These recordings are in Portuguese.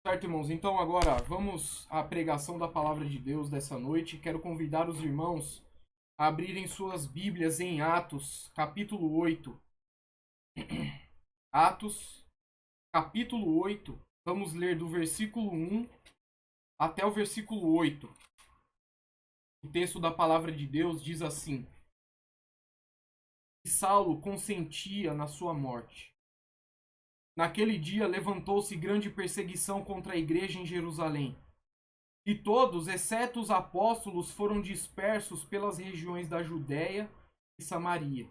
Certo, irmãos? Então agora vamos à pregação da palavra de Deus dessa noite. Quero convidar os irmãos a abrirem suas Bíblias em Atos, capítulo 8. Atos, capítulo 8. Vamos ler do versículo 1 até o versículo 8. O texto da palavra de Deus diz assim: E Saulo consentia na sua morte. Naquele dia levantou-se grande perseguição contra a igreja em Jerusalém. E todos, exceto os apóstolos, foram dispersos pelas regiões da Judéia e Samaria.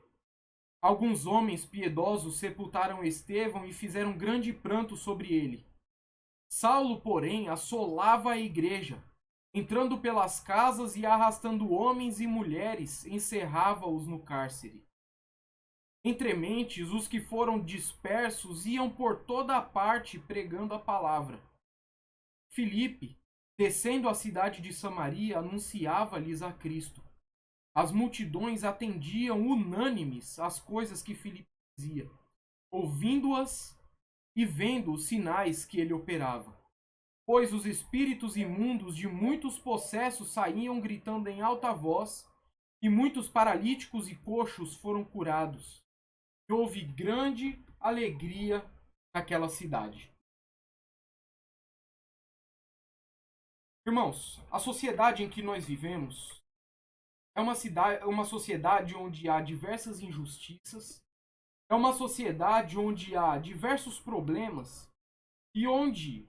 Alguns homens piedosos sepultaram Estevão e fizeram grande pranto sobre ele. Saulo, porém, assolava a igreja, entrando pelas casas e arrastando homens e mulheres, encerrava-os no cárcere. Entre mentes, os que foram dispersos iam por toda a parte pregando a palavra. Filipe, descendo à cidade de Samaria, anunciava-lhes a Cristo. As multidões atendiam unânimes às coisas que Filipe dizia, ouvindo-as e vendo os sinais que ele operava. Pois os espíritos imundos de muitos possessos saíam gritando em alta voz, e muitos paralíticos e coxos foram curados. E houve grande alegria naquela cidade. Irmãos, a sociedade em que nós vivemos é uma sociedade onde há diversas injustiças, é uma sociedade onde há diversos problemas e onde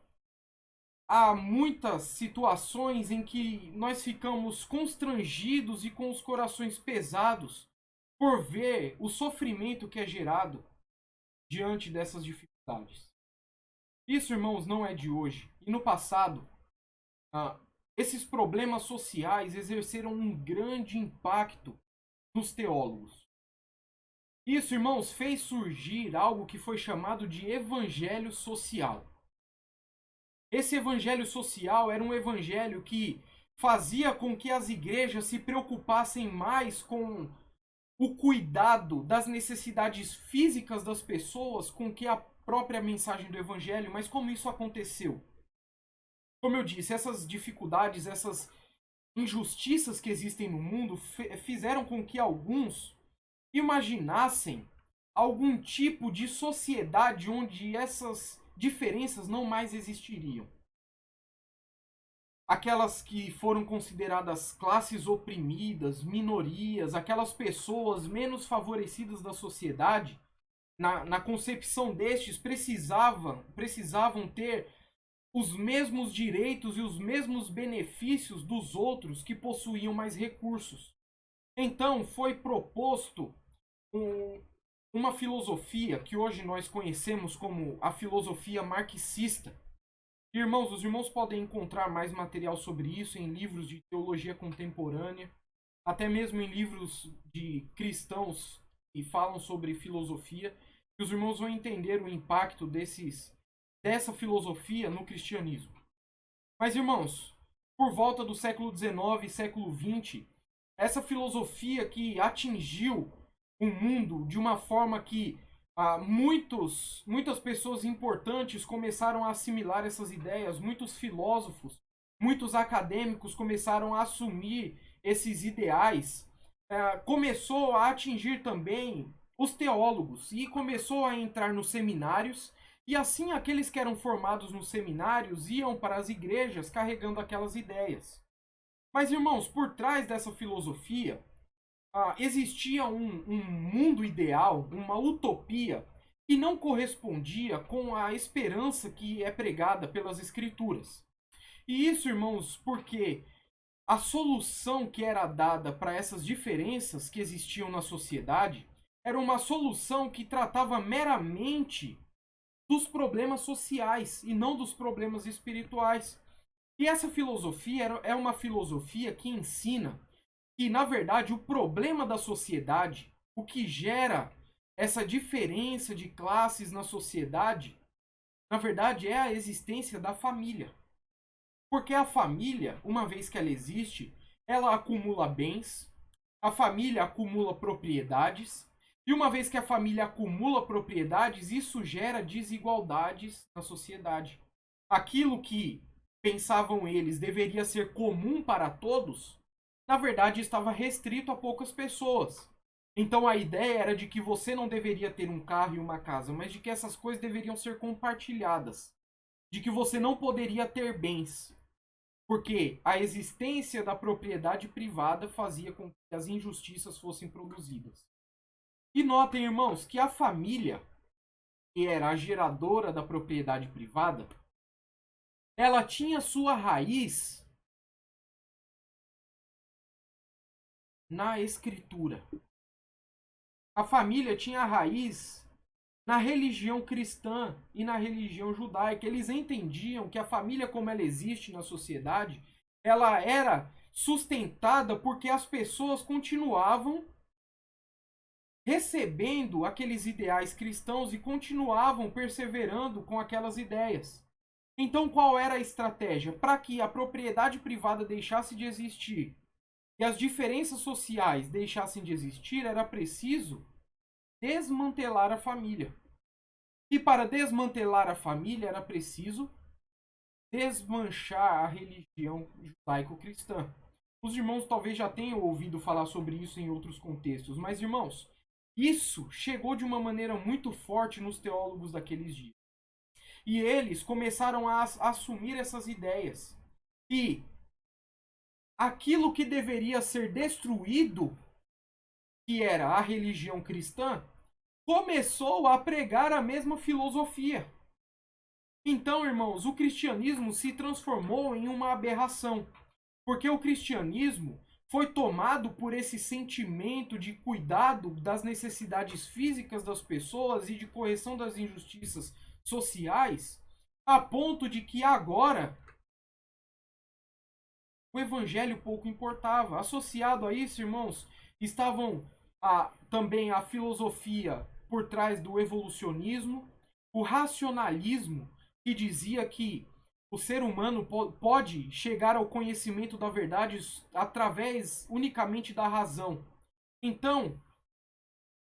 há muitas situações em que nós ficamos constrangidos e com os corações pesados por ver o sofrimento que é gerado diante dessas dificuldades. Isso, irmãos, não é de hoje. E no passado, esses problemas sociais exerceram um grande impacto nos teólogos. Isso, irmãos, fez surgir algo que foi chamado de evangelho social. Esse evangelho social era um evangelho que fazia com que as igrejas se preocupassem mais com o cuidado das necessidades físicas das pessoas com que a própria mensagem do evangelho. Mas como isso aconteceu? Como eu disse, essas dificuldades, essas injustiças que existem no mundo fizeram com que alguns imaginassem algum tipo de sociedade onde essas diferenças não mais existiriam. Aquelas que foram consideradas classes oprimidas, minorias, aquelas pessoas menos favorecidas da sociedade, na concepção destes, precisavam ter os mesmos direitos e os mesmos benefícios dos outros que possuíam mais recursos. Então foi proposto uma filosofia que hoje nós conhecemos como a filosofia marxista. Irmãos, os irmãos podem encontrar mais material sobre isso em livros de teologia contemporânea, até mesmo em livros de cristãos que falam sobre filosofia, e os irmãos vão entender o impacto dessa filosofia no cristianismo. Mas, irmãos, por volta do século XIX e século XX, essa filosofia que atingiu o mundo de uma forma que muitas pessoas importantes começaram a assimilar essas ideias, muitos filósofos, muitos acadêmicos começaram a assumir esses ideais, começou a atingir também os teólogos e começou a entrar nos seminários, e assim aqueles que eram formados nos seminários iam para as igrejas carregando aquelas ideias. Mas, irmãos, por trás dessa filosofia, existia um mundo ideal, uma utopia, que não correspondia com a esperança que é pregada pelas Escrituras. E isso, irmãos, porque a solução que era dada para essas diferenças que existiam na sociedade era uma solução que tratava meramente dos problemas sociais e não dos problemas espirituais. E essa filosofia é uma filosofia que ensina que, na verdade, o problema da sociedade, o que gera essa diferença de classes na sociedade, na verdade, é a existência da família. Porque a família, uma vez que ela existe, ela acumula bens, a família acumula propriedades, e uma vez que a família acumula propriedades, isso gera desigualdades na sociedade. aquilo que pensavam eles deveria ser comum para todos, na verdade estava restrito a poucas pessoas. Então a ideia era de que você não deveria ter um carro e uma casa, mas de que essas coisas deveriam ser compartilhadas. De que você não poderia ter bens. Porque a existência da propriedade privada fazia com que as injustiças fossem produzidas. E notem, irmãos, que a família, que era a geradora da propriedade privada, ela tinha sua raiz na escritura. A família tinha a raiz na religião cristã e na religião judaica. Eles entendiam que a família, como ela existe na sociedade, ela era sustentada porque as pessoas continuavam recebendo aqueles ideais cristãos e continuavam perseverando com aquelas ideias. Então, qual era a estratégia? Para que a propriedade privada deixasse de existir e as diferenças sociais deixassem de existir, era preciso desmantelar a família. E para desmantelar a família era preciso desmanchar a religião judaico-cristã. Os irmãos talvez já tenham ouvido falar sobre isso em outros contextos, mas irmãos, isso chegou de uma maneira muito forte nos teólogos daqueles dias. E eles começaram a assumir essas ideias. E aquilo que deveria ser destruído, que era a religião cristã, começou a pregar a mesma filosofia. Então, irmãos, o cristianismo se transformou em uma aberração. Porque o cristianismo foi tomado por esse sentimento de cuidado das necessidades físicas das pessoas e de correção das injustiças sociais, a ponto de que agora o evangelho pouco importava. Associado a isso, irmãos, estavam também a filosofia por trás do evolucionismo, o racionalismo, que dizia que o ser humano pode chegar ao conhecimento da verdade através unicamente da razão. Então,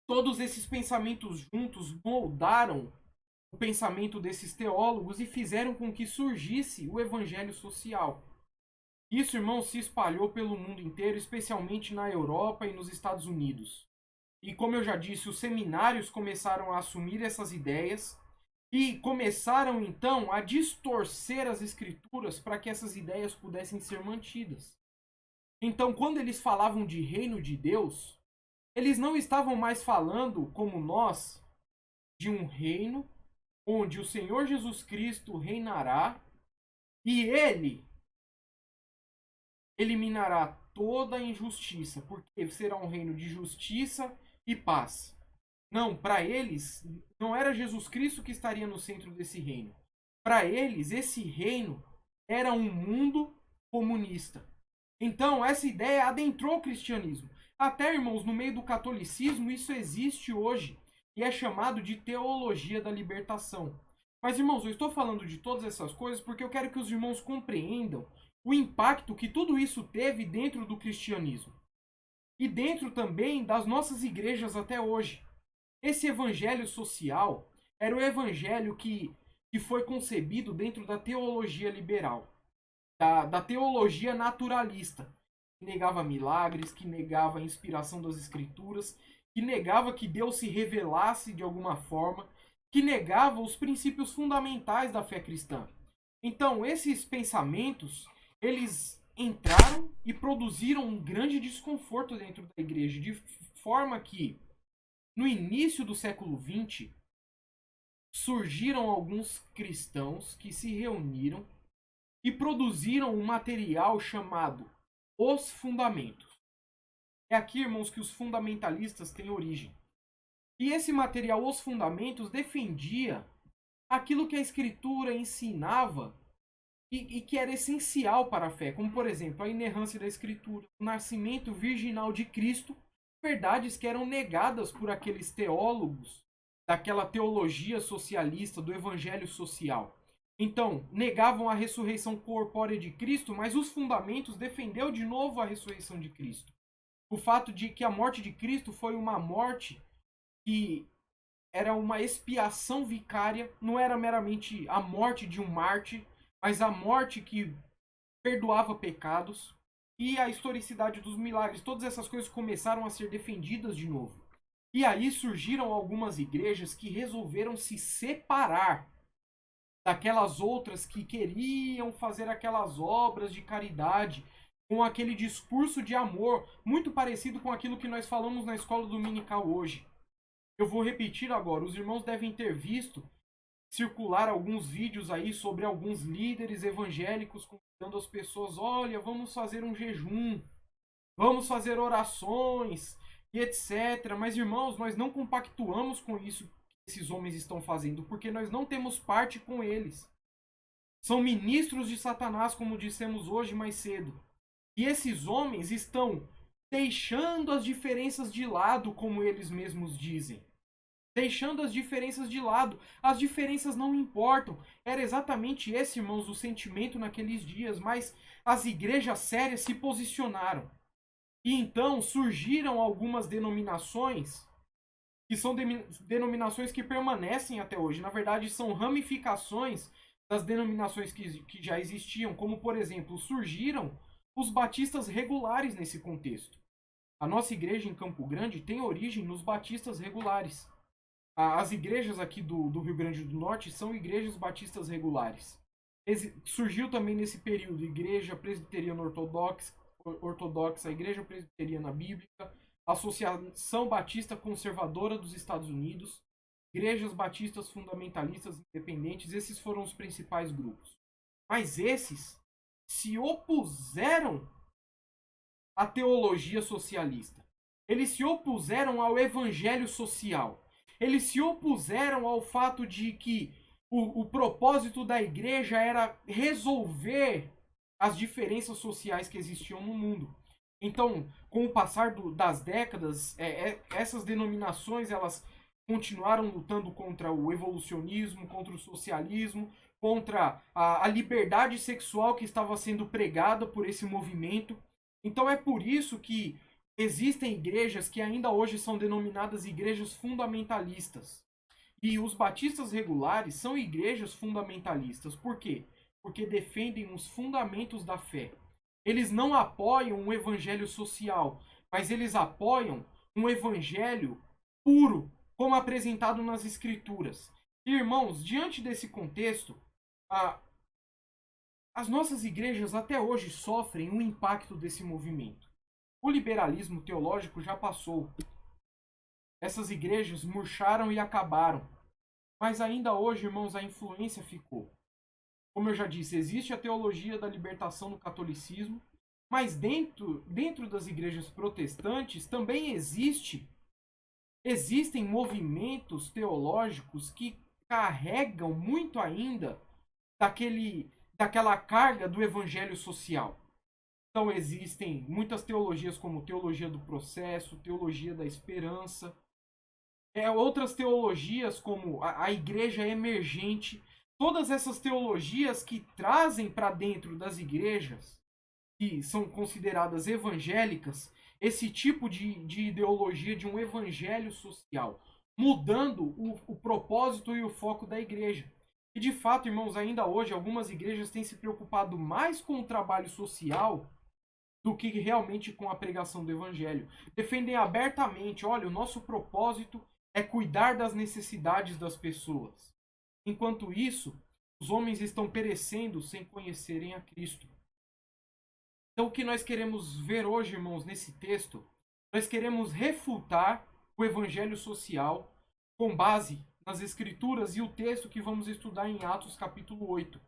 todos esses pensamentos juntos moldaram o pensamento desses teólogos e fizeram com que surgisse o evangelho social. Isso, irmãos, se espalhou pelo mundo inteiro, especialmente na Europa e nos Estados Unidos. E como eu já disse, os seminários começaram a assumir essas ideias e começaram então a distorcer as escrituras para que essas ideias pudessem ser mantidas. Então, quando eles falavam de reino de Deus, eles não estavam mais falando, como nós, de um reino onde o Senhor Jesus Cristo reinará e ele eliminará toda a injustiça, porque será um reino de justiça e paz. Não, para eles, não era Jesus Cristo que estaria no centro desse reino. Para eles, esse reino era um mundo comunista. Então, essa ideia adentrou o cristianismo. Até, irmãos, no meio do catolicismo, isso existe hoje. E é chamado de teologia da libertação. Mas, irmãos, eu estou falando de todas essas coisas porque eu quero que os irmãos compreendam o impacto que tudo isso teve dentro do cristianismo. E dentro também das nossas igrejas até hoje. Esse evangelho social era o evangelho que foi concebido dentro da teologia liberal, da teologia naturalista, que negava milagres, que negava a inspiração das escrituras, que negava que Deus se revelasse de alguma forma, que negava os princípios fundamentais da fé cristã. Então, esses pensamentos, eles entraram e produziram um grande desconforto dentro da igreja, de forma que no início do século XX, surgiram alguns cristãos que se reuniram e produziram um material chamado Os Fundamentos. É aqui, irmãos, que os fundamentalistas têm origem. E esse material, Os Fundamentos, defendia aquilo que a Escritura ensinava e que era essencial para a fé, como, por exemplo, a inerrância da Escritura, o nascimento virginal de Cristo, verdades que eram negadas por aqueles teólogos daquela teologia socialista, do evangelho social. Então, negavam a ressurreição corpórea de Cristo, mas os fundamentos defendeu de novo a ressurreição de Cristo. O fato de que a morte de Cristo foi uma morte que era uma expiação vicária, não era meramente a morte de um mártir, mas a morte que perdoava pecados e a historicidade dos milagres. Todas essas coisas começaram a ser defendidas de novo. E aí surgiram algumas igrejas que resolveram se separar daquelas outras que queriam fazer aquelas obras de caridade com aquele discurso de amor muito parecido com aquilo que nós falamos na escola dominical hoje. Eu vou repetir agora. Os irmãos devem ter visto circular alguns vídeos aí sobre alguns líderes evangélicos convidando as pessoas: olha, vamos fazer um jejum, vamos fazer orações e etc. Mas, irmãos, nós não compactuamos com isso que esses homens estão fazendo, porque nós não temos parte com eles. São ministros de Satanás, como dissemos hoje mais cedo. E esses homens estão deixando as diferenças de lado, como eles mesmos dizem. Deixando as diferenças de lado. As diferenças não importam. Era exatamente esse, irmãos, o sentimento naqueles dias, mas as igrejas sérias se posicionaram. E então surgiram algumas denominações que são denominações que permanecem até hoje. Na verdade, são ramificações das denominações que já existiam, como, por exemplo, surgiram os batistas regulares nesse contexto. A nossa igreja em Campo Grande tem origem nos batistas regulares. As igrejas aqui do Rio Grande do Norte são igrejas batistas regulares. Surgiu também nesse período Igreja Presbiteriana Ortodoxa, a Igreja Presbiteriana Bíblica, a Associação Batista Conservadora dos Estados Unidos, Igrejas Batistas Fundamentalistas Independentes. Esses foram os principais grupos. Mas esses se opuseram à teologia socialista. Eles se opuseram ao evangelho social. Eles se opuseram ao fato de que o propósito da igreja era resolver as diferenças sociais que existiam no mundo. Então, com o passar das décadas, essas denominações elas continuaram lutando contra o evolucionismo, contra o socialismo, contra a liberdade sexual que estava sendo pregada por esse movimento. Então é por isso que existem igrejas que ainda hoje são denominadas igrejas fundamentalistas. E os batistas regulares são igrejas fundamentalistas. Por quê? Porque defendem os fundamentos da fé. Eles não apoiam um evangelho social, mas eles apoiam um evangelho puro, como apresentado nas Escrituras. E, irmãos, diante desse contexto, as nossas igrejas até hoje sofrem o impacto desse movimento. O liberalismo teológico já passou. Essas igrejas murcharam e acabaram. Mas ainda hoje, irmãos, a influência ficou. Como eu já disse, existe a teologia da libertação no catolicismo, mas dentro das igrejas protestantes também existem movimentos teológicos que carregam muito ainda daquela carga do evangelho social. Então existem muitas teologias como teologia do processo, teologia da esperança, outras teologias como a igreja emergente. Todas essas teologias que trazem para dentro das igrejas, que são consideradas evangélicas, esse tipo de ideologia de um evangelho social, mudando o propósito e o foco da igreja. E de fato, irmãos, ainda hoje algumas igrejas têm se preocupado mais com o trabalho social do que realmente com a pregação do evangelho. Defendem abertamente: olha, o nosso propósito é cuidar das necessidades das pessoas. Enquanto isso, os homens estão perecendo sem conhecerem a Cristo. Então, o que nós queremos ver hoje, irmãos, nesse texto, nós queremos refutar o evangelho social com base nas Escrituras e o texto que vamos estudar em Atos capítulo 8.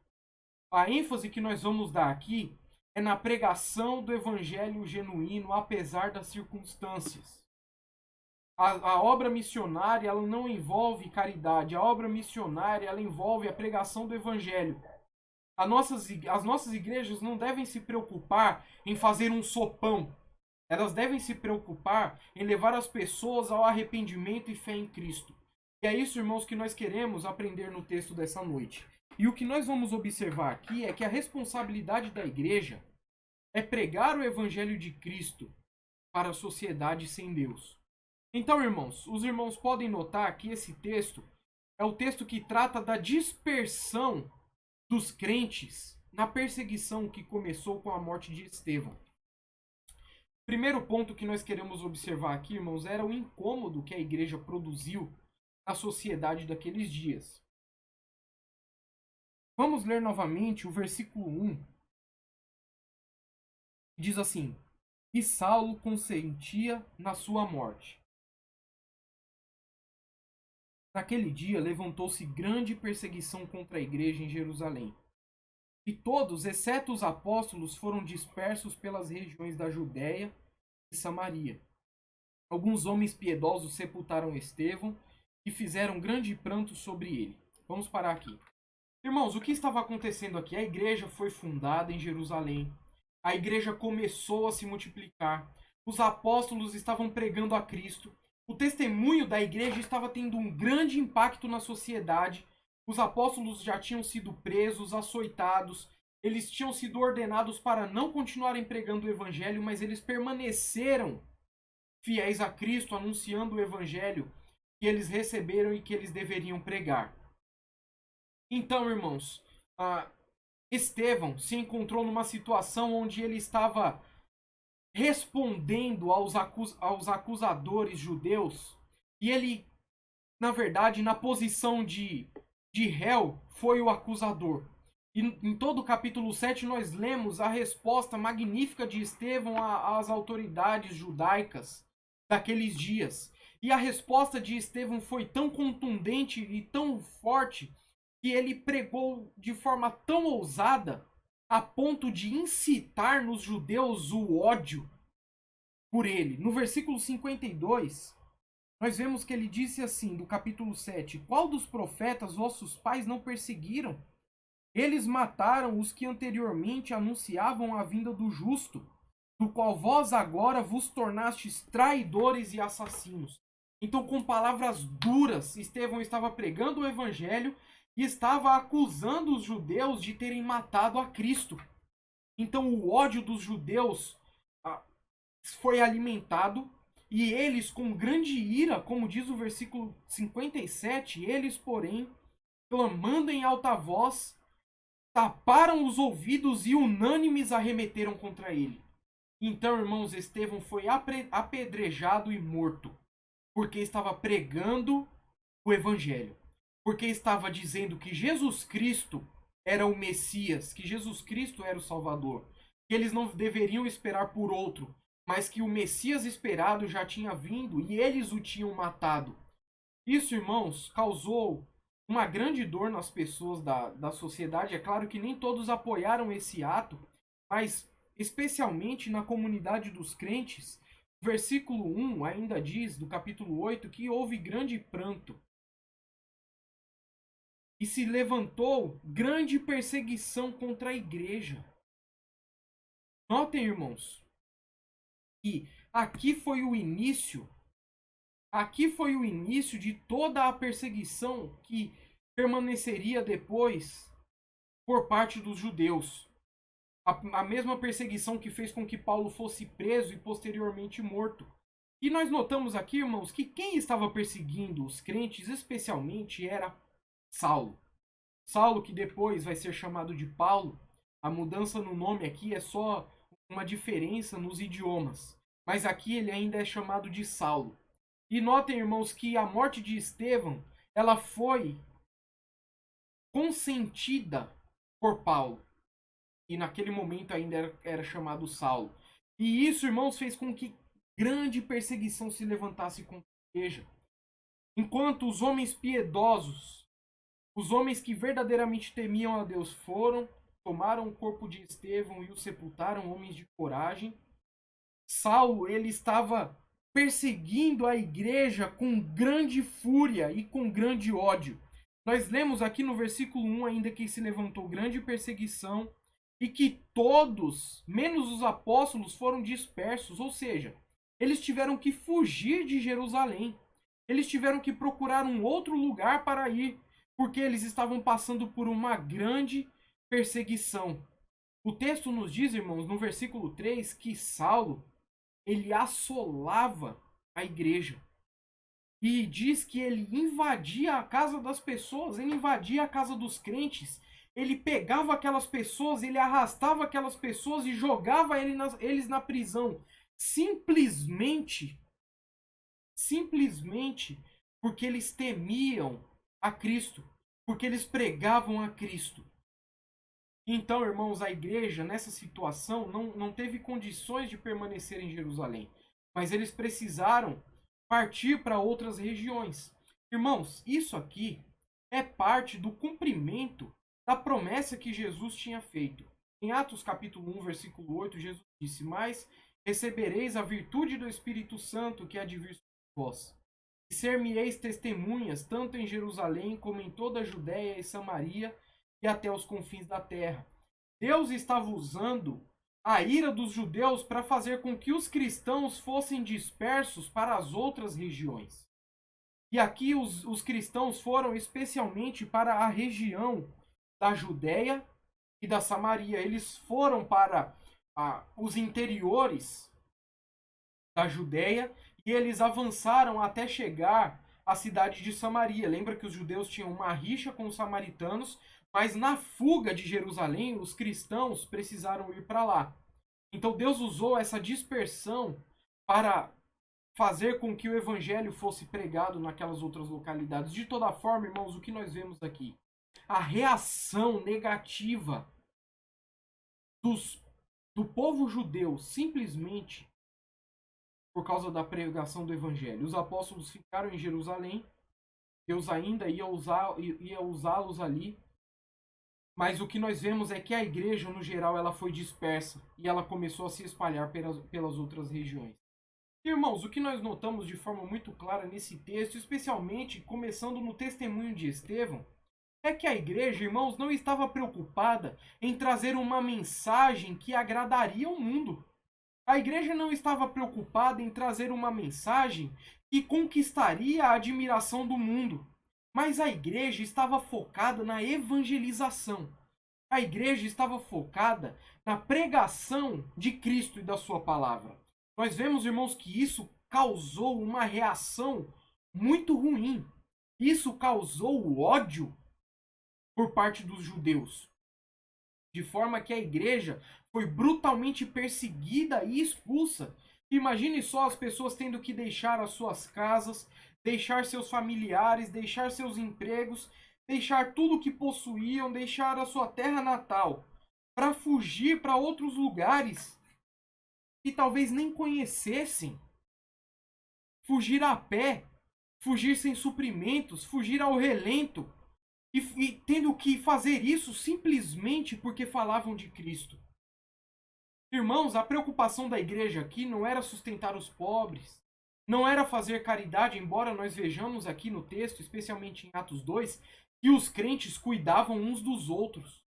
A ênfase que nós vamos dar aqui é na pregação do evangelho genuíno, apesar das circunstâncias. A obra missionária ela não envolve caridade. A obra missionária ela envolve a pregação do evangelho. As nossas igrejas não devem se preocupar em fazer um sopão. Elas devem se preocupar em levar as pessoas ao arrependimento e fé em Cristo. E é isso, irmãos, que nós queremos aprender no texto dessa noite. E o que nós vamos observar aqui é que a responsabilidade da igreja é pregar o evangelho de Cristo para a sociedade sem Deus. Então, irmãos, os irmãos podem notar que esse texto é o texto que trata da dispersão dos crentes na perseguição que começou com a morte de Estevão. Primeiro ponto que nós queremos observar aqui, irmãos, era o incômodo que a igreja produziu na sociedade daqueles dias. Vamos ler novamente o versículo 1. Diz assim: E Saulo consentia na sua morte. Naquele dia levantou-se grande perseguição contra a igreja em Jerusalém. E todos, exceto os apóstolos, foram dispersos pelas regiões da Judéia e Samaria. Alguns homens piedosos sepultaram Estevão e fizeram grande pranto sobre ele. Vamos parar aqui. Irmãos, o que estava acontecendo aqui? A igreja foi fundada em Jerusalém. A igreja começou a se multiplicar. Os apóstolos estavam pregando a Cristo. O testemunho da igreja estava tendo um grande impacto na sociedade. Os apóstolos já tinham sido presos, açoitados. Eles tinham sido ordenados para não continuarem pregando o evangelho, mas eles permaneceram fiéis a Cristo, anunciando o evangelho que eles receberam e que eles deveriam pregar. Então, irmãos, Estevão se encontrou numa situação onde ele estava respondendo aos acusadores judeus, e ele, na verdade, na posição de réu, foi o acusador. E em todo o capítulo 7 nós lemos a resposta magnífica de Estevão às autoridades judaicas daqueles dias. E a resposta de Estevão foi tão contundente e tão forte que ele pregou de forma tão ousada a ponto de incitar nos judeus o ódio por ele. No versículo 52, nós vemos que ele disse assim, do capítulo 7: Qual dos profetas vossos pais não perseguiram? Eles mataram os que anteriormente anunciavam a vinda do justo, do qual vós agora vos tornastes traidores e assassinos. Então, com palavras duras, Estevão estava pregando o evangelho e estava acusando os judeus de terem matado a Cristo. Então o ódio dos judeus foi alimentado e eles, com grande ira, como diz o versículo 57, eles, porém, clamando em alta voz, taparam os ouvidos e unânimes arremeteram contra ele. Então, irmãos, Estevão foi apedrejado e morto, porque estava pregando o evangelho. Porque estava dizendo que Jesus Cristo era o Messias, que Jesus Cristo era o Salvador, que eles não deveriam esperar por outro, mas que o Messias esperado já tinha vindo e eles o tinham matado. Isso, irmãos, causou uma grande dor nas pessoas da sociedade. É claro que nem todos apoiaram esse ato, mas especialmente na comunidade dos crentes. Versículo 1 ainda diz, do capítulo 8, que houve grande pranto. E se levantou grande perseguição contra a igreja. Notem, irmãos, que aqui foi o início de toda a perseguição que permaneceria depois por parte dos judeus. A mesma perseguição que fez com que Paulo fosse preso e posteriormente morto. E nós notamos aqui, irmãos, que quem estava perseguindo os crentes especialmente era Saulo. Saulo, que depois vai ser chamado de Paulo. A mudança no nome aqui é só uma diferença nos idiomas. Mas aqui ele ainda é chamado de Saulo. E notem, irmãos, que a morte de Estevão, ela foi consentida por Paulo. E naquele momento ainda era chamado Saulo. E isso, irmãos, fez com que grande perseguição se levantasse contra a igreja. Enquanto os homens piedosos, os homens que verdadeiramente temiam a Deus tomaram o corpo de Estevão e o sepultaram, homens de coragem. Saulo, ele estava perseguindo a igreja com grande fúria e com grande ódio. Nós lemos aqui no versículo 1 ainda que se levantou grande perseguição e que todos, menos os apóstolos, foram dispersos, ou seja, eles tiveram que fugir de Jerusalém. Eles tiveram que procurar um outro lugar para ir, porque eles estavam passando por uma grande perseguição. O texto nos diz, irmãos, no versículo 3, que Saulo, ele assolava a igreja. E diz que ele invadia a casa das pessoas, ele invadia a casa dos crentes, ele pegava aquelas pessoas, ele arrastava aquelas pessoas e jogava eles na prisão. Simplesmente, simplesmente porque eles temiam a Cristo, porque eles pregavam a Cristo. Então, irmãos, a igreja, nessa situação, não teve condições de permanecer em Jerusalém. Mas eles precisaram partir para outras regiões. Irmãos, isso aqui é parte do cumprimento da promessa que Jesus tinha feito. Em Atos capítulo 1, versículo 8, Jesus disse: Mas recebereis a virtude do Espírito Santo que há de vir sobre vós. E ser-me-eis testemunhas, tanto em Jerusalém como em toda a Judéia e Samaria e até os confins da terra. Deus estava usando a ira dos judeus para fazer com que os cristãos fossem dispersos para as outras regiões. E aqui os cristãos foram especialmente para a região da Judéia e da Samaria. Eles foram para os interiores da Judéia e eles avançaram até chegar à cidade de Samaria. Lembra que os judeus tinham uma rixa com os samaritanos, mas na fuga de Jerusalém, os cristãos precisaram ir para lá. Então Deus usou essa dispersão para fazer com que o evangelho fosse pregado naquelas outras localidades. De toda forma, irmãos, o que nós vemos aqui? A reação negativa do povo judeu simplesmente por causa da pregação do evangelho. Os apóstolos ficaram em Jerusalém, Deus ainda ia usá-los ali, mas o que nós vemos é que a igreja, no geral, ela foi dispersa e ela começou a se espalhar pelas outras regiões. Irmãos, o que nós notamos de forma muito clara nesse texto, especialmente começando no testemunho de Estevão, é que a igreja, irmãos, não estava preocupada em trazer uma mensagem que agradaria o mundo. A igreja não estava preocupada em trazer uma mensagem que conquistaria a admiração do mundo. Mas a igreja estava focada na evangelização. A igreja estava focada na pregação de Cristo e da sua palavra. Nós vemos, irmãos, que isso causou uma reação muito ruim. Isso causou ódio por parte dos judeus. De forma que a igreja foi brutalmente perseguida e expulsa. Imagine só as pessoas tendo que deixar as suas casas, deixar seus familiares, deixar seus empregos, deixar tudo que possuíam, deixar a sua terra natal, para fugir para outros lugares que talvez nem conhecessem. Fugir a pé, fugir sem suprimentos, fugir ao relento, e tendo que fazer isso simplesmente porque falavam de Cristo. Irmãos, a preocupação da igreja aqui não era sustentar os pobres, não era fazer caridade, embora nós vejamos aqui no texto, especialmente em Atos 2, que os crentes cuidavam uns dos outros.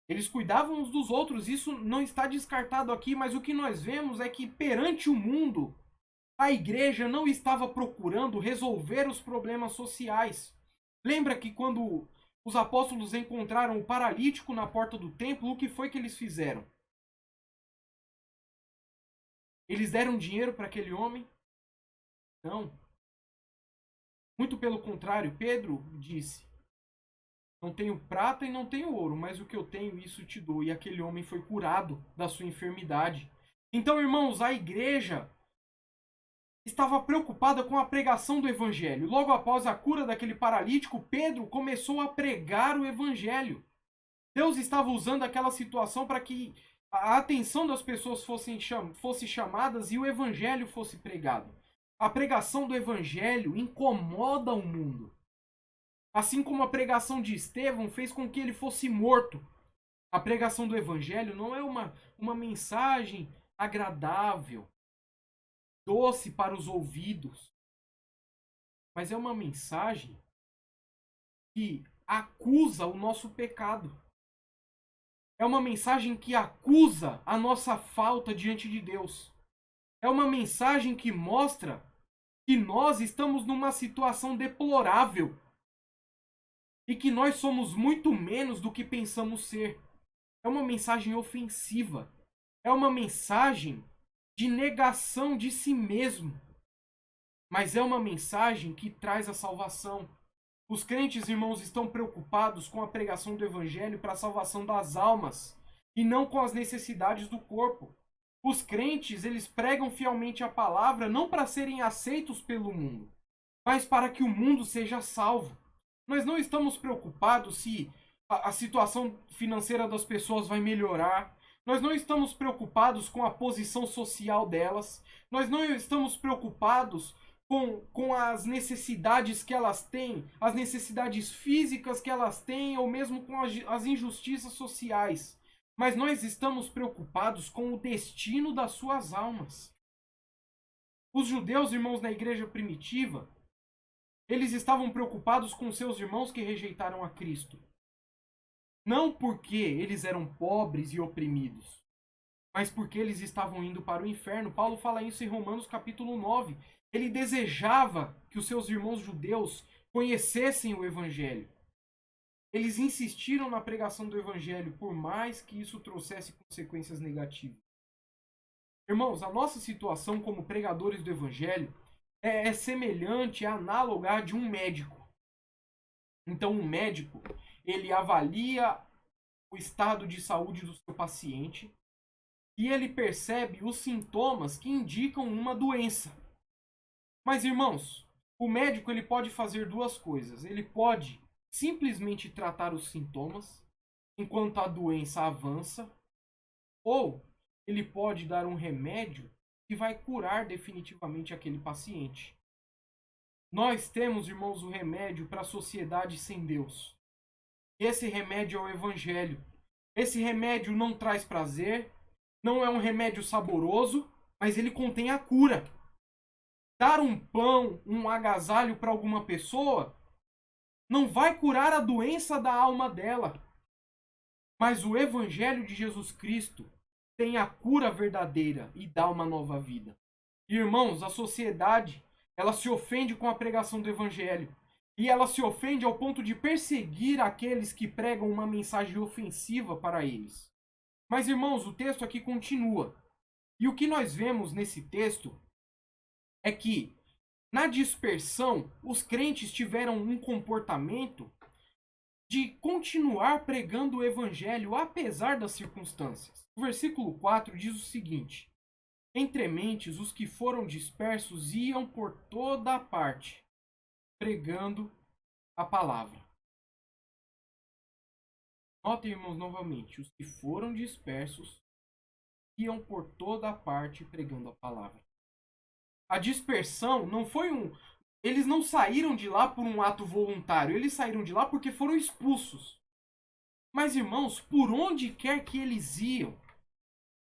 Eles cuidavam uns dos outros, isso não está descartado aqui, mas o que nós vemos é que perante o mundo, a igreja não estava procurando resolver os problemas sociais. Lembra que quando os apóstolos encontraram o paralítico na porta do templo, o que foi que eles fizeram? Eles deram dinheiro para aquele homem? Não. Muito pelo contrário, Pedro disse: Não tenho prata e não tenho ouro, mas o que eu tenho, isso te dou. E aquele homem foi curado da sua enfermidade. Então, irmãos, a igreja estava preocupada com a pregação do evangelho. Logo após a cura daquele paralítico, Pedro começou a pregar o evangelho. Deus estava usando aquela situação para que a atenção das pessoas fosse chamadas e o evangelho fosse pregado. A pregação do evangelho incomoda o mundo. Assim como a pregação de Estevão fez com que ele fosse morto. A pregação do evangelho não é uma mensagem agradável, doce para os ouvidos, mas é uma mensagem que acusa o nosso pecado. É uma mensagem que acusa a nossa falta diante de Deus. É uma mensagem que mostra que nós estamos numa situação deplorável e que nós somos muito menos do que pensamos ser. É uma mensagem ofensiva. É uma mensagem de negação de si mesmo. mas é uma mensagem que traz a salvação. Os crentes, irmãos, estão preocupados com a pregação do evangelho para a salvação das almas e não com as necessidades do corpo. Os crentes, eles pregam fielmente a palavra não para serem aceitos pelo mundo, mas para que o mundo seja salvo. Nós não estamos preocupados se a situação financeira das pessoas vai melhorar. Nós não estamos preocupados com a posição social delas. Nós não estamos preocupados com as necessidades que elas têm, as necessidades físicas que elas têm, ou mesmo com as injustiças sociais. Mas nós estamos preocupados com o destino das suas almas. Os judeus, irmãos, na igreja primitiva, eles estavam preocupados com seus irmãos que rejeitaram a Cristo. Não porque eles eram pobres e oprimidos, mas porque eles estavam indo para o inferno. Paulo fala isso em Romanos capítulo 9. Ele desejava que os seus irmãos judeus conhecessem o evangelho. Eles insistiram na pregação do evangelho, por mais que isso trouxesse consequências negativas. Irmãos, a nossa situação como pregadores do evangelho é semelhante, é análoga à de um médico. Então, um médico, ele avalia o estado de saúde do seu paciente e ele percebe os sintomas que indicam uma doença. Mas, irmãos, o médico ele pode fazer duas coisas. Ele pode simplesmente tratar os sintomas enquanto a doença avança, ou ele pode dar um remédio que vai curar definitivamente aquele paciente. Nós temos, irmãos, o remédio para a sociedade sem Deus. Esse remédio é o evangelho. Esse remédio não traz prazer, não é um remédio saboroso, mas ele contém a cura. Dar um pão, um agasalho para alguma pessoa não vai curar a doença da alma dela. Mas o evangelho de Jesus Cristo tem a cura verdadeira e dá uma nova vida. Irmãos, a sociedade, ela se ofende com a pregação do evangelho. E ela se ofende ao ponto de perseguir aqueles que pregam uma mensagem ofensiva para eles. Mas, irmãos, o texto aqui continua. E o que nós vemos nesse texto é que, na dispersão, os crentes tiveram um comportamento de continuar pregando o evangelho apesar das circunstâncias. O versículo 4 diz o seguinte: entre mentes, os que foram dispersos iam por toda a parte, pregando a palavra. Notem, irmãos, novamente, os que foram dispersos iam por toda a parte pregando a palavra. A dispersão não foi eles não saíram de lá por um ato voluntário, eles saíram de lá porque foram expulsos. Mas, irmãos, por onde quer que eles iam,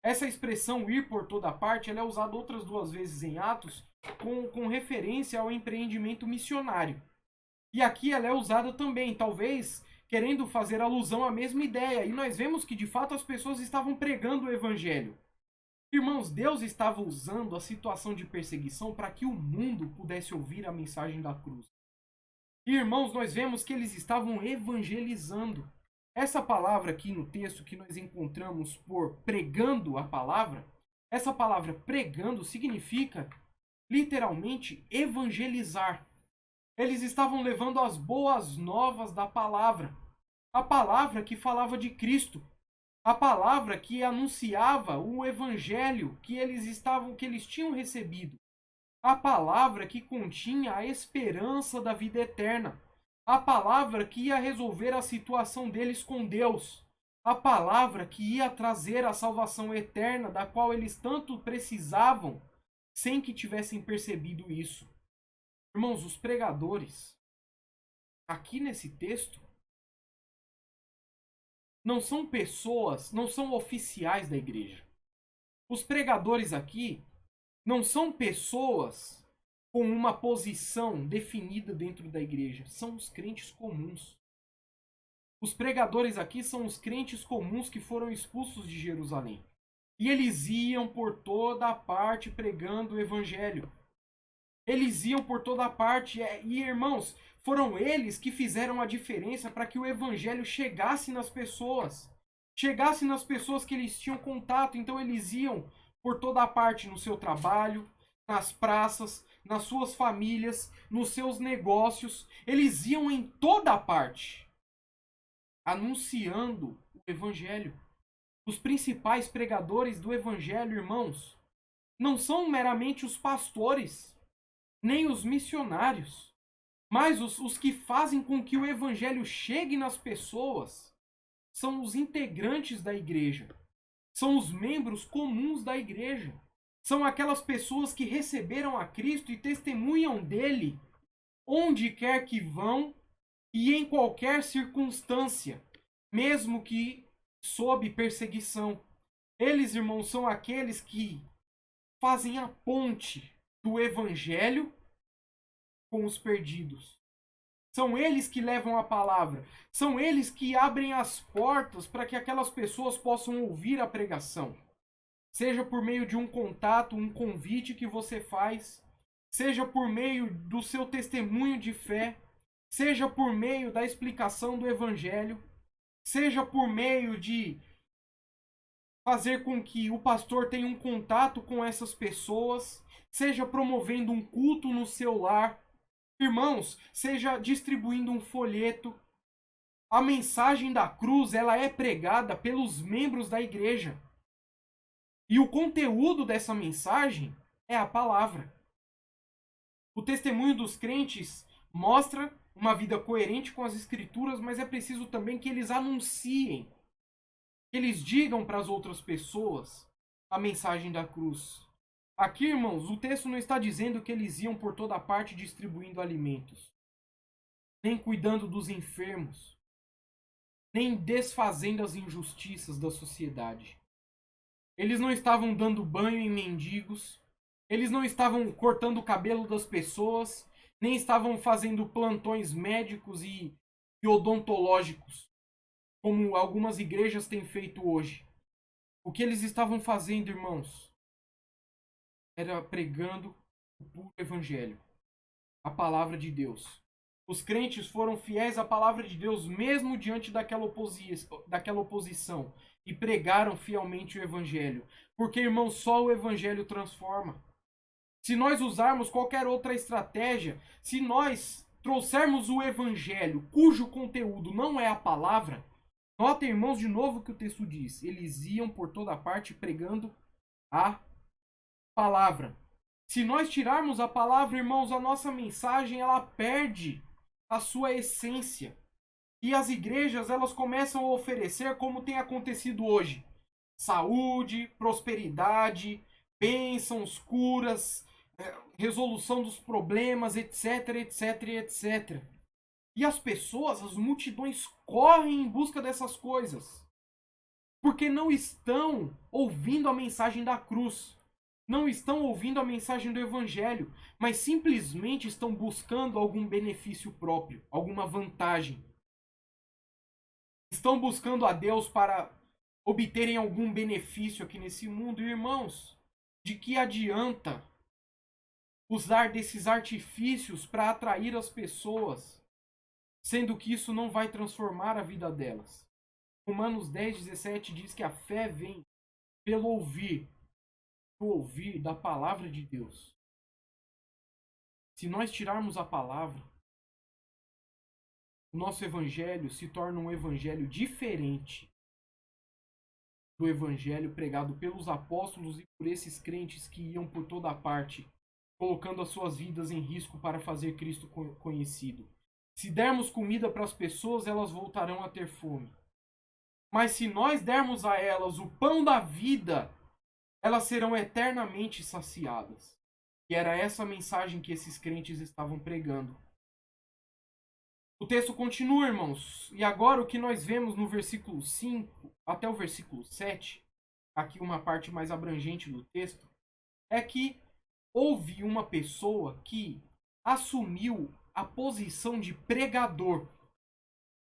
essa expressão ir por toda parte, ela é usada outras duas vezes em Atos com referência ao empreendimento missionário. E aqui ela é usada também, talvez querendo fazer alusão à mesma ideia. E nós vemos que de fato as pessoas estavam pregando o evangelho. Irmãos, Deus estava usando a situação de perseguição para que o mundo pudesse ouvir a mensagem da cruz. E, irmãos, nós vemos que eles estavam evangelizando. Essa palavra aqui no texto que nós encontramos por pregando a palavra, essa palavra pregando significa literalmente evangelizar. Eles estavam levando as boas novas da palavra. A palavra que falava de Cristo. A palavra que anunciava o evangelho que eles tinham recebido. A palavra que continha a esperança da vida eterna. A palavra que ia resolver a situação deles com Deus. A palavra que ia trazer a salvação eterna da qual eles tanto precisavam, sem que tivessem percebido isso. Irmãos, os pregadores, aqui nesse texto, não são pessoas, não são oficiais da igreja. Os pregadores aqui não são pessoas com uma posição definida dentro da igreja. São os crentes comuns. Os pregadores aqui são os crentes comuns que foram expulsos de Jerusalém. E eles iam por toda a parte pregando o evangelho. Eles iam por toda a parte. E, irmãos, foram eles que fizeram a diferença para que o evangelho chegasse nas pessoas. Chegasse nas pessoas que eles tinham contato. Então eles iam por toda a parte no seu trabalho, nas praças, nas suas famílias, nos seus negócios. Eles iam em toda parte anunciando o evangelho. Os principais pregadores do evangelho, irmãos, não são meramente os pastores, nem os missionários, mas os que fazem com que o evangelho chegue nas pessoas são os integrantes da igreja, são os membros comuns da igreja, são aquelas pessoas que receberam a Cristo e testemunham dele onde quer que vão e em qualquer circunstância, mesmo que sob perseguição. Eles, irmãos, são aqueles que fazem a ponte do evangelho com os perdidos. São eles que levam a palavra. São eles que abrem as portas para que aquelas pessoas possam ouvir a pregação. Seja por meio de um contato, um convite que você faz, seja por meio do seu testemunho de fé, seja por meio da explicação do evangelho, seja por meio de fazer com que o pastor tenha um contato com essas pessoas, seja promovendo um culto no seu lar, irmãos, seja distribuindo um folheto. A mensagem da cruz, ela é pregada pelos membros da igreja. E o conteúdo dessa mensagem é a palavra. O testemunho dos crentes mostra uma vida coerente com as escrituras, mas é preciso também que eles anunciem, que eles digam para as outras pessoas a mensagem da cruz. Aqui, irmãos, o texto não está dizendo que eles iam por toda parte distribuindo alimentos, nem cuidando dos enfermos, nem desfazendo as injustiças da sociedade. Eles não estavam dando banho em mendigos, eles não estavam cortando o cabelo das pessoas, nem estavam fazendo plantões médicos e odontológicos, como algumas igrejas têm feito hoje. O que eles estavam fazendo, irmãos, era pregando o puro evangelho, a palavra de Deus. Os crentes foram fiéis à palavra de Deus mesmo diante daquela oposição e pregaram fielmente o evangelho. Porque, irmãos, só o evangelho transforma. Se nós usarmos qualquer outra estratégia, se nós trouxermos o evangelho cujo conteúdo não é a palavra, notem, irmãos, de novo o que o texto diz. Eles iam por toda parte pregando a palavra. Se nós tirarmos a palavra, irmãos, a nossa mensagem ela perde a sua essência. E as igrejas elas começam a oferecer como tem acontecido hoje: saúde, prosperidade, bênçãos, curas, resolução dos problemas, etc, etc, etc. E as pessoas, as multidões correm em busca dessas coisas, porque não estão ouvindo a mensagem da cruz, não estão ouvindo a mensagem do evangelho, mas simplesmente estão buscando algum benefício próprio, alguma vantagem. Estão buscando a Deus para obterem algum benefício aqui nesse mundo. E, irmãos, de que adianta usar desses artifícios para atrair as pessoas, sendo que isso não vai transformar a vida delas? Romanos 10:17 diz que a fé vem pelo ouvir da palavra de Deus. Se nós tirarmos a palavra, o nosso evangelho se torna um evangelho diferente do evangelho pregado pelos apóstolos e por esses crentes que iam por toda a parte, colocando as suas vidas em risco para fazer Cristo conhecido. Se dermos comida para as pessoas, elas voltarão a ter fome. Mas se nós dermos a elas o pão da vida, elas serão eternamente saciadas. E era essa mensagem que esses crentes estavam pregando. O texto continua, irmãos. E agora o que nós vemos no versículo 5 até o versículo 7, aqui uma parte mais abrangente do texto, é que houve uma pessoa que assumiu a posição de pregador,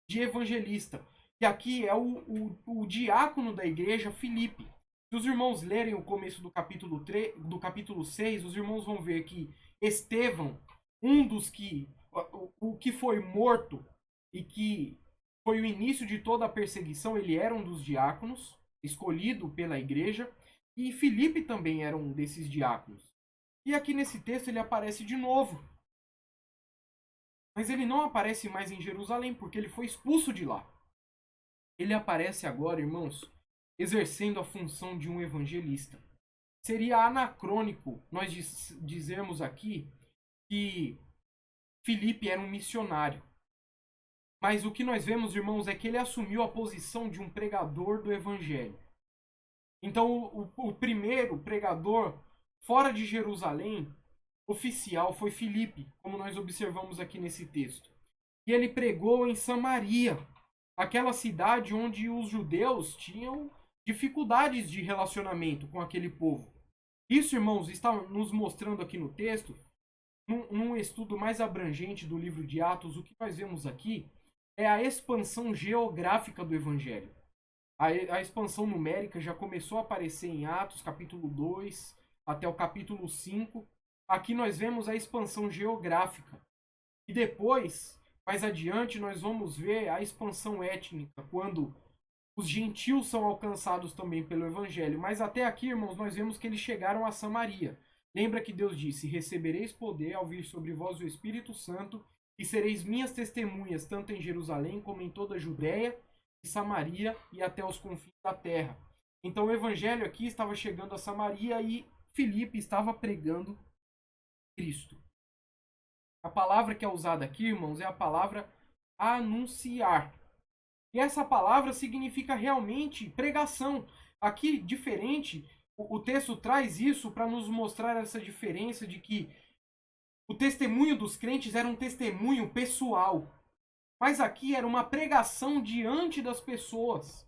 de evangelista. E aqui é o diácono da igreja, Filipe. Se os irmãos lerem o começo do capítulo 6, os irmãos vão ver que Estevão, um dos que o que foi morto e que foi o início de toda a perseguição, ele era um dos diáconos, escolhido pela igreja, e Filipe também era um desses diáconos. E aqui nesse texto ele aparece de novo. Mas ele não aparece mais em Jerusalém, porque ele foi expulso de lá. Ele aparece agora, irmãos, exercendo a função de um evangelista. Seria anacrônico nós dizermos aqui que Filipe era um missionário. Mas o que nós vemos, irmãos, é que ele assumiu a posição de um pregador do evangelho. Então, o primeiro pregador fora de Jerusalém, oficial, foi Filipe, como nós observamos aqui nesse texto. E ele pregou em Samaria, aquela cidade onde os judeus tinham dificuldades de relacionamento com aquele povo. Isso, irmãos, está nos mostrando aqui no texto, num estudo mais abrangente do livro de Atos, o que nós vemos aqui é a expansão geográfica do evangelho. A expansão numérica já começou a aparecer em Atos, capítulo 2, até o capítulo 5. Aqui nós vemos a expansão geográfica. E depois, mais adiante, nós vamos ver a expansão étnica, quando os gentios são alcançados também pelo evangelho. Mas até aqui, irmãos, nós vemos que eles chegaram a Samaria. Lembra que Deus disse: recebereis poder ao vir sobre vós o Espírito Santo, e sereis minhas testemunhas, tanto em Jerusalém como em toda a Judéia e Samaria e até os confins da terra. Então o evangelho aqui estava chegando a Samaria e Filipe estava pregando Cristo. A palavra que é usada aqui, irmãos, é a palavra anunciar. E essa palavra significa realmente pregação. Aqui, diferente, o texto traz isso para nos mostrar essa diferença de que o testemunho dos crentes era um testemunho pessoal. Mas aqui era uma pregação diante das pessoas.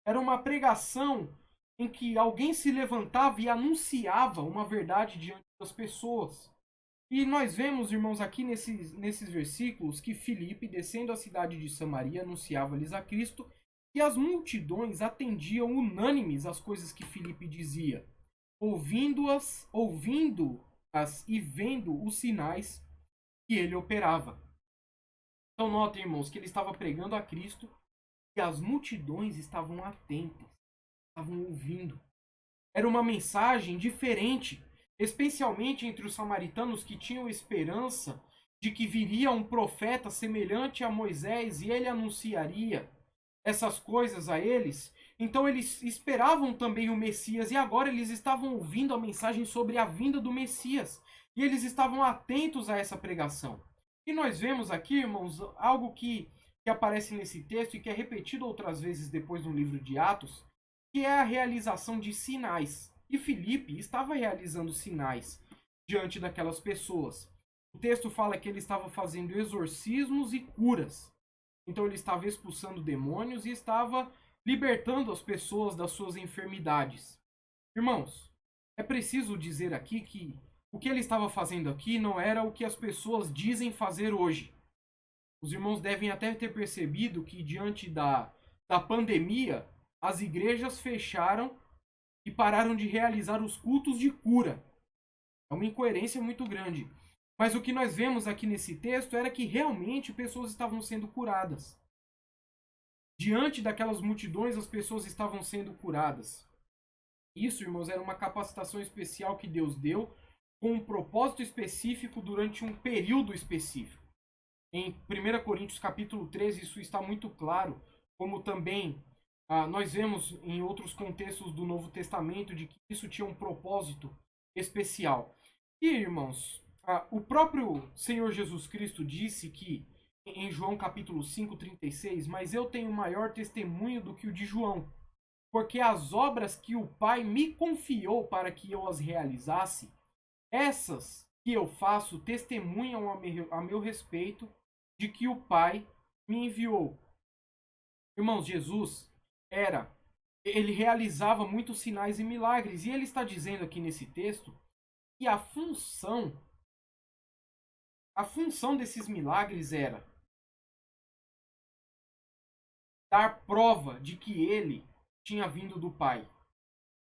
Era uma pregação em que alguém se levantava e anunciava uma verdade diante das pessoas. E nós vemos, irmãos, aqui nesses versículos, que Filipe, descendo a cidade de Samaria, anunciava-lhes a Cristo, e as multidões atendiam unânimes às coisas que Filipe dizia, ouvindo-as e vendo os sinais que ele operava. Então notem, irmãos, que ele estava pregando a Cristo e as multidões estavam atentas, estavam ouvindo. Era uma mensagem diferente, especialmente entre os samaritanos que tinham esperança de que viria um profeta semelhante a Moisés e ele anunciaria essas coisas a eles. Então eles esperavam também o Messias e agora eles estavam ouvindo a mensagem sobre a vinda do Messias. E eles estavam atentos a essa pregação. E nós vemos aqui, irmãos, algo que aparece nesse texto e que é repetido outras vezes depois no livro de Atos, que é a realização de sinais. E Filipe estava realizando sinais diante daquelas pessoas. O texto fala que ele estava fazendo exorcismos e curas. Então ele estava expulsando demônios e estava libertando as pessoas das suas enfermidades. Irmãos, é preciso dizer aqui que o que ele estava fazendo aqui não era o que as pessoas dizem fazer hoje. Os irmãos devem até ter percebido que diante da pandemia, as igrejas fecharam e pararam de realizar os cultos de cura. É uma incoerência muito grande. Mas o que nós vemos aqui nesse texto era que realmente pessoas estavam sendo curadas. Diante daquelas multidões, as pessoas estavam sendo curadas. Isso, irmãos, era uma capacitação especial que Deus deu com um propósito específico durante um período específico. Em 1 Coríntios capítulo 13, isso está muito claro, como também nós vemos em outros contextos do Novo Testamento de que isso tinha um propósito especial. E, irmãos, o próprio Senhor Jesus Cristo disse que, em João capítulo 5:36, mas eu tenho maior testemunho do que o de João, porque as obras que o Pai me confiou para que eu as realizasse, essas que eu faço testemunham a meu respeito de que o Pai me enviou. Irmãos, Jesus ele realizava muitos sinais e milagres, e ele está dizendo aqui nesse texto que a função desses milagres era dar prova de que ele tinha vindo do Pai,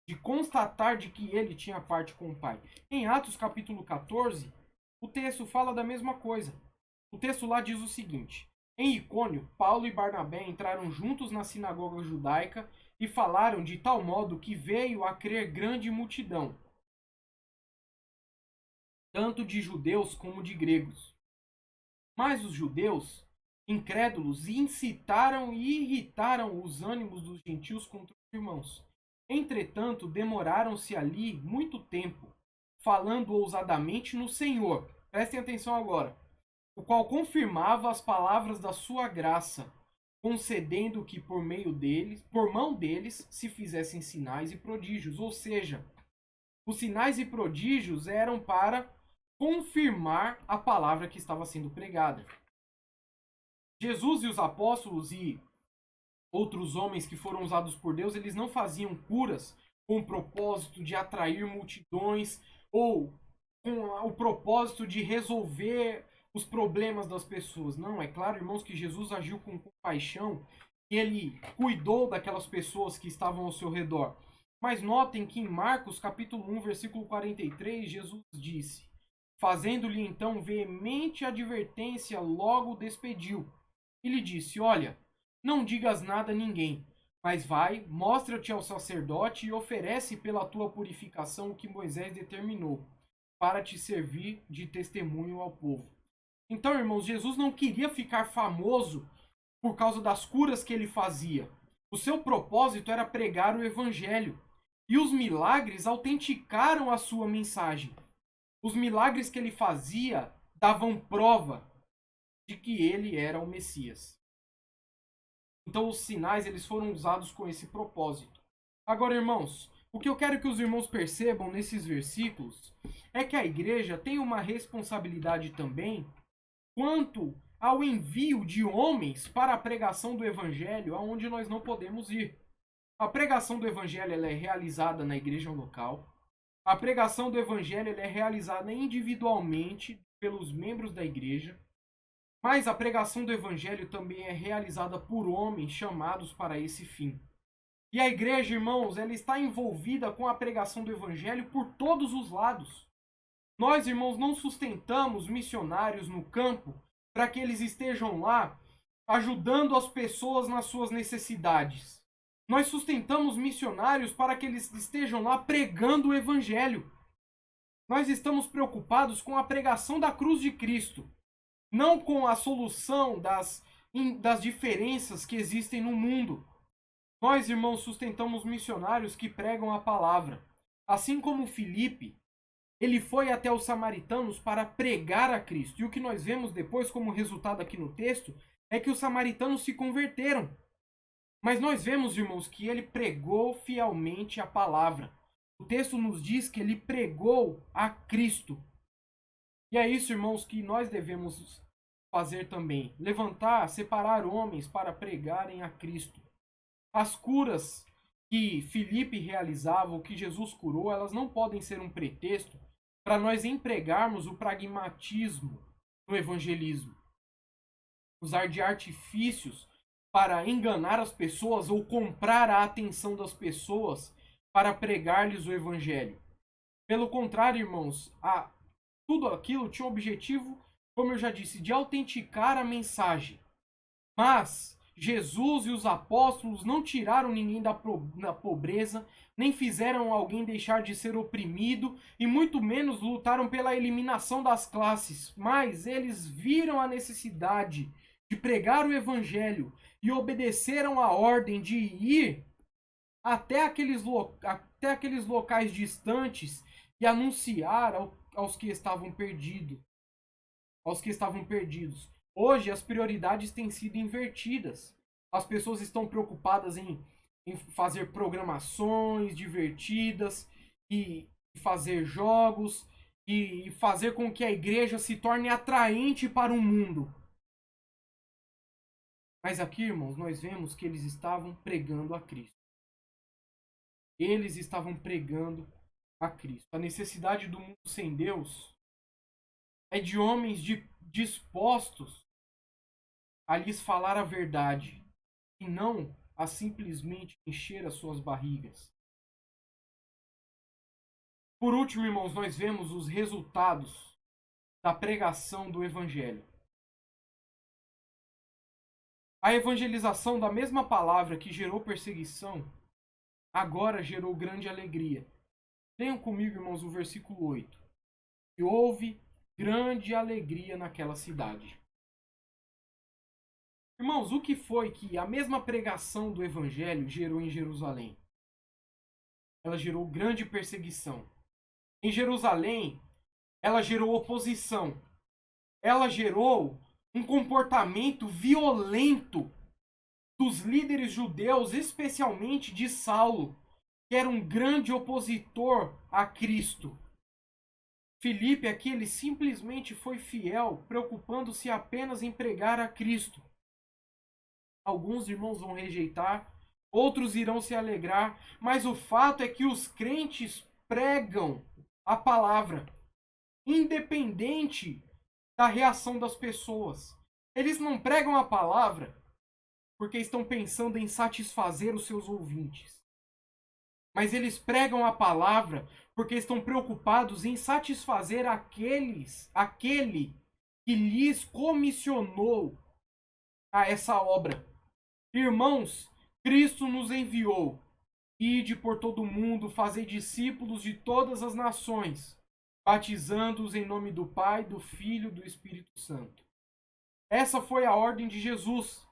de constatar de que ele tinha parte com o Pai. Em Atos capítulo 14, o texto fala da mesma coisa. O texto lá diz o seguinte: em Icônio, Paulo e Barnabé entraram juntos na sinagoga judaica e falaram de tal modo que veio a crer grande multidão. tanto de judeus como de gregos. Mas os judeus, incrédulos, incitaram e irritaram os ânimos dos gentios contra os irmãos. Entretanto, demoraram-se ali muito tempo, falando ousadamente no Senhor. Prestem atenção agora. O qual confirmava as palavras da sua graça, concedendo que por meio deles, por mão deles, se fizessem sinais e prodígios. Ou seja, os sinais e prodígios eram para confirmar a palavra que estava sendo pregada. Jesus e os apóstolos e outros homens que foram usados por Deus, eles não faziam curas com o propósito de atrair multidões ou com o propósito de resolver os problemas das pessoas. Não, é claro, irmãos, que Jesus agiu com compaixão, que ele cuidou daquelas pessoas que estavam ao seu redor. Mas notem que em Marcos, capítulo 1, versículo 43, Jesus disse: fazendo-lhe então veemente advertência, logo o despediu. E lhe disse: olha, não digas nada a ninguém, mas vai, mostra-te ao sacerdote e oferece pela tua purificação o que Moisés determinou, para te servir de testemunho ao povo. Então, irmãos, Jesus não queria ficar famoso por causa das curas que ele fazia. O seu propósito era pregar o evangelho. E os milagres autenticaram a sua mensagem. Os milagres que ele fazia davam prova de que ele era o Messias. Então os sinais eles foram usados com esse propósito. Agora, irmãos, o que eu quero que os irmãos percebam nesses versículos é que a igreja tem uma responsabilidade também quanto ao envio de homens para a pregação do evangelho aonde nós não podemos ir. A pregação do evangelho ela é realizada na igreja local. A pregação do evangelho ela é realizada individualmente pelos membros da igreja. Mas a pregação do evangelho também é realizada por homens chamados para esse fim. E a igreja, irmãos, ela está envolvida com a pregação do evangelho por todos os lados. Nós, irmãos, não sustentamos missionários no campo para que eles estejam lá ajudando as pessoas nas suas necessidades. Nós sustentamos missionários para que eles estejam lá pregando o evangelho. Nós estamos preocupados com a pregação da cruz de Cristo, não com a solução das diferenças que existem no mundo. Nós, irmãos, sustentamos missionários que pregam a palavra. Assim como Filipe, ele foi até os samaritanos para pregar a Cristo. E o que nós vemos depois como resultado aqui no texto é que os samaritanos se converteram. Mas nós vemos, irmãos, que ele pregou fielmente a palavra. O texto nos diz que ele pregou a Cristo. E é isso, irmãos, que nós devemos fazer também. Levantar, separar homens para pregarem a Cristo. As curas que Filipe realizava, ou que Jesus curou, elas não podem ser um pretexto para nós empregarmos o pragmatismo no evangelismo. Usar de artifícios para enganar as pessoas ou comprar a atenção das pessoas para pregar-lhes o evangelho. Pelo contrário, irmãos, tudo aquilo tinha o objetivo, como eu já disse, de autenticar a mensagem. Mas Jesus e os apóstolos não tiraram ninguém da pobreza, nem fizeram alguém deixar de ser oprimido, e muito menos lutaram pela eliminação das classes. Mas eles viram a necessidade de pregar o evangelho e obedeceram a ordem de ir até aqueles locais distantes e anunciar aos que estavam perdidos. Hoje as prioridades têm sido invertidas. As pessoas estão preocupadas em fazer programações divertidas e fazer jogos e fazer com que a igreja se torne atraente para o mundo. Mas aqui, irmãos, nós vemos que eles estavam pregando a Cristo. Eles estavam pregando a Cristo. A necessidade do mundo sem Deus é de homens dispostos a lhes falar a verdade e não a simplesmente encher as suas barrigas. Por último, irmãos, nós vemos os resultados da pregação do Evangelho. A evangelização da mesma palavra que gerou perseguição, agora gerou grande alegria. Leiam comigo, irmãos, o versículo 8. E houve grande alegria naquela cidade. Irmãos, o que foi que a mesma pregação do evangelho gerou em Jerusalém? Ela gerou grande perseguição. Em Jerusalém, ela gerou oposição. Ela gerou um comportamento violento dos líderes judeus, especialmente de Saulo, que era um grande opositor a Cristo. Filipe aqui, ele simplesmente foi fiel, preocupando-se apenas em pregar a Cristo. Alguns irmãos vão rejeitar, outros irão se alegrar, mas o fato é que os crentes pregam a palavra, independente da reação das pessoas. Eles não pregam a palavra porque estão pensando em satisfazer os seus ouvintes. Mas eles pregam a palavra porque estão preocupados em satisfazer aquele que lhes comissionou a essa obra. Irmãos, Cristo nos enviou. Ide por todo o mundo, fazei discípulos de todas as nações, batizando-os em nome do Pai, do Filho e do Espírito Santo. Essa foi a ordem de Jesus.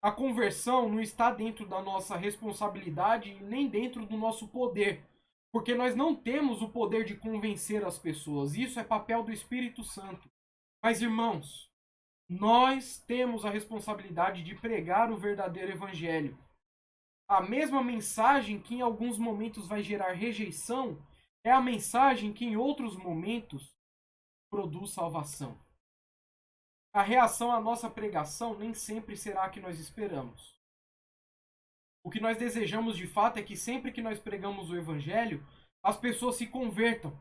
A conversão não está dentro da nossa responsabilidade e nem dentro do nosso poder, porque nós não temos o poder de convencer as pessoas. Isso é papel do Espírito Santo. Mas, irmãos, nós temos a responsabilidade de pregar o verdadeiro evangelho. A mesma mensagem que em alguns momentos vai gerar rejeição é a mensagem que em outros momentos produz salvação. A reação à nossa pregação nem sempre será a que nós esperamos. O que nós desejamos de fato é que sempre que nós pregamos o evangelho, as pessoas se convertam.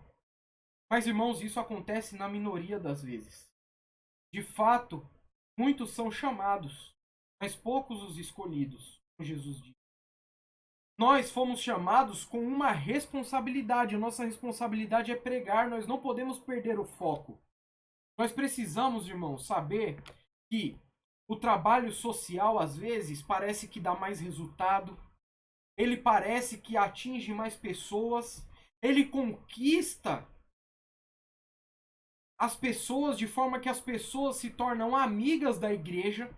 Mas, irmãos, isso acontece na minoria das vezes. De fato, muitos são chamados, mas poucos os escolhidos, como Jesus disse. Nós fomos chamados com uma responsabilidade. A nossa responsabilidade é pregar, nós não podemos perder o foco. Nós precisamos, irmãos, saber que o trabalho social, às vezes, parece que dá mais resultado, ele parece que atinge mais pessoas, ele conquista as pessoas de forma que as pessoas se tornam amigas da igreja.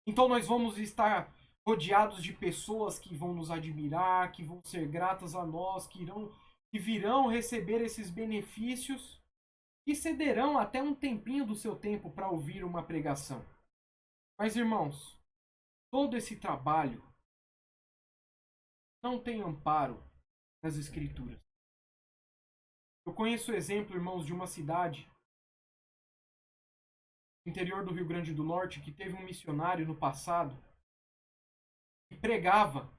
Então nós vamos estar rodeados de pessoas que vão nos admirar, que vão ser gratas a nós, que virão receber esses benefícios e cederão até um tempinho do seu tempo para ouvir uma pregação. Mas, irmãos, todo esse trabalho não tem amparo nas Escrituras. Eu conheço o exemplo, irmãos, de uma cidade no interior do Rio Grande do Norte que teve um missionário no passado que pregava,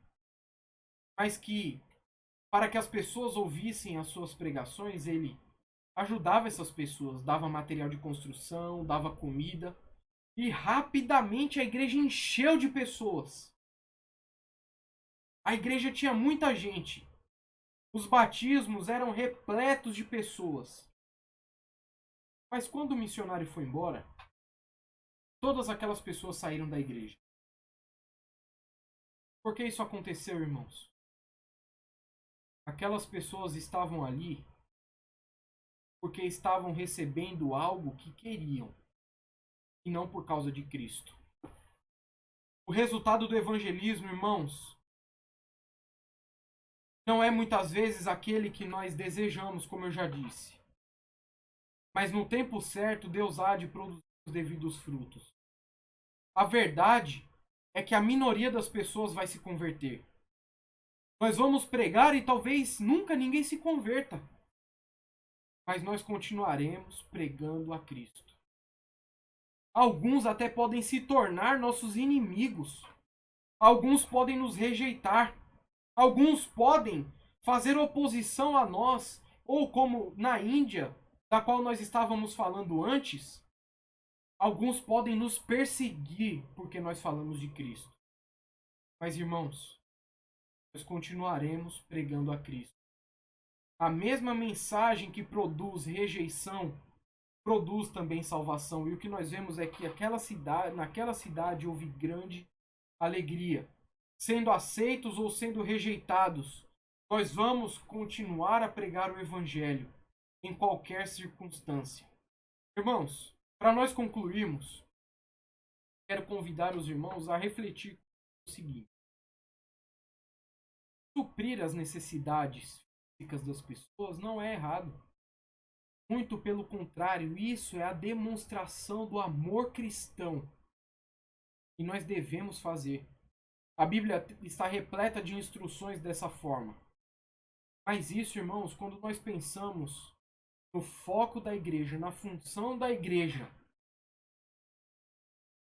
mas que, para que as pessoas ouvissem as suas pregações, ele ajudava essas pessoas, dava material de construção, dava comida, e rapidamente a igreja encheu de pessoas. A igreja tinha muita gente. Os batismos eram repletos de pessoas. Mas quando o missionário foi embora, todas aquelas pessoas saíram da igreja. Por que isso aconteceu, irmãos? Aquelas pessoas estavam ali porque estavam recebendo algo que queriam, e não por causa de Cristo. O resultado do evangelismo, irmãos, não é muitas vezes aquele que nós desejamos, como eu já disse. Mas no tempo certo, Deus há de produzir os devidos frutos. A verdade é que a minoria das pessoas vai se converter. Nós vamos pregar e talvez nunca ninguém se converta. Mas nós continuaremos pregando a Cristo. Alguns até podem se tornar nossos inimigos. Alguns podem nos rejeitar. Alguns podem fazer oposição a nós. Ou como na Índia, da qual nós estávamos falando antes, alguns podem nos perseguir porque nós falamos de Cristo. Mas, irmãos, nós continuaremos pregando a Cristo. A mesma mensagem que produz rejeição produz também salvação. E o que nós vemos é que naquela cidade houve grande alegria. Sendo aceitos ou sendo rejeitados, nós vamos continuar a pregar o Evangelho. em qualquer circunstância. Irmãos, para nós concluirmos, quero convidar os irmãos a refletir o seguinte: suprir as necessidades físicas das pessoas não é errado. Muito pelo contrário, isso é a demonstração do amor cristão que nós devemos fazer. A Bíblia está repleta de instruções dessa forma. Mas isso, irmãos, quando nós pensamos no foco da igreja, na função da igreja,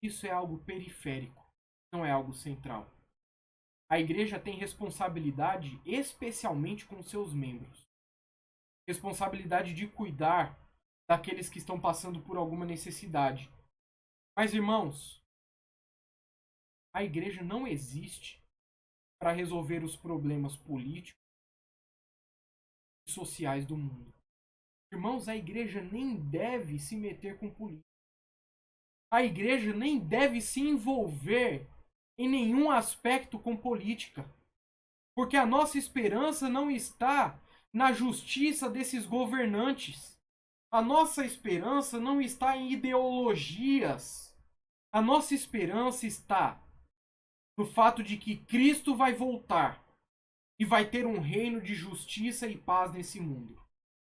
isso é algo periférico, não é algo central. A igreja tem responsabilidade especialmente com seus membros. Responsabilidade de cuidar daqueles que estão passando por alguma necessidade. Mas, irmãos, a igreja não existe para resolver os problemas políticos e sociais do mundo. Irmãos, a igreja nem deve se meter com política. A igreja nem deve se envolver em nenhum aspecto com política. Porque a nossa esperança não está na justiça desses governantes. A nossa esperança não está em ideologias. A nossa esperança está no fato de que Cristo vai voltar e vai ter um reino de justiça e paz nesse mundo.